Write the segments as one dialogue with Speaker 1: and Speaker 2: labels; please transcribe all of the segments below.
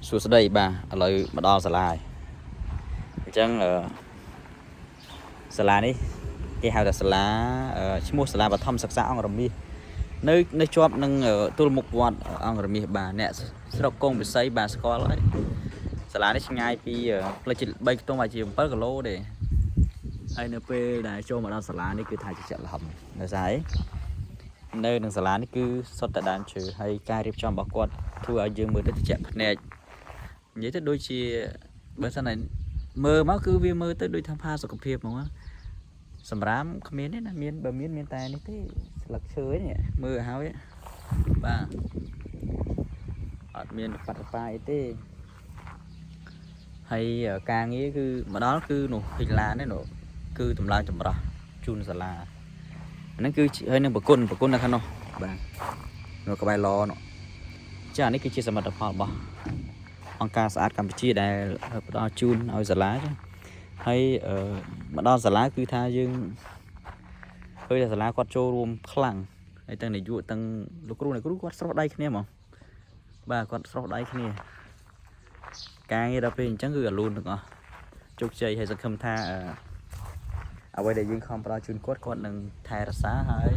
Speaker 1: សួស្តីបាទឥឡូវមកដល់សាលាហើយអញ្ចឹងសាលានេះគេហៅថាសាលាឈ្មោះសាលាបឋមសិក្សាអង្គរមាសនៅជាប់នឹងទល់មុខវត្តអង្គរមាសបាទអ្នកស្រុកកងវិស័យបាទស្គាល់ហើយសាលានេះឆ្ងាយពីផ្លូវជាតិ3ខ្ទង់អាចជា7គីឡូទេហើយនៅពេលដែលចូលមកដល់សាលានេះគឺថាជាចាក់លហំនៅស្អីនៅនឹងសាលានេះគឺសុទ្ធតែដើមឈើហើយការរៀបចំរបស់គាត់ធ្វើឲ្យយើងមើលទៅជាក់ភ្នែកនិយាយទៅដូចជាបើសិនតែមើលមកគឺវាមើលទៅដូចថាផាសុខភាពហ្មងសម្រាប់គ្មានទេណាមានបើមានតែនេះទេស្លឹកឈើនេះមើលឲ្យហើយបាទអត់មានបាត់បាយអីទេហើយការងារគឺមកដល់គឺនោះពេញឡាននេះនោះគឺតម្លើងចម្រោះជូនសាលាហ្នឹងគឺហើយនឹងប្រគុណនៅខាងនោះបាទនៅក្បែរឡនោះចានេះគឺជាសមិទ្ធផលរបស់អង្គការស្អាតកម្ពុជាដែលផ្ដល់ជូនឲ្យសាលាចាហើយមកដល់សាលាគឺថាយើងឃើញថាសាលាគាត់ចូលរួមខ្លាំងហើយទាំងនាយកទាំងលោកគ្រូគាត់ស្រោះដៃគ្នាហ្មងបាទគាត់ស្រោះដៃគ្នាការងារដល់ពេលអញ្ចឹងគឺអាលូនទាំងអស់ជោគជ័យហើយសង្ឃឹមថាអ្វីដែលយើងខំផ្ដល់ជូនគាត់នឹងថែរក្សាហើយ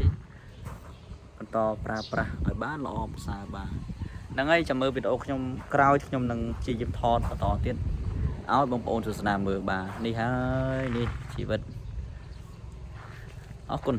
Speaker 1: បន្តប្រើប្រាស់ឲ្យបានល្អប្រសើរបាទហ្នឹងហើយចាំមើលវីដេអូខ្ញុំក្រោយខ្ញុំនឹងជាយឹមថតបន្តទៀតឲ្យបងប្អូនទស្សនាមើលបាទនេះហើយនេះជីវិតអរគុណ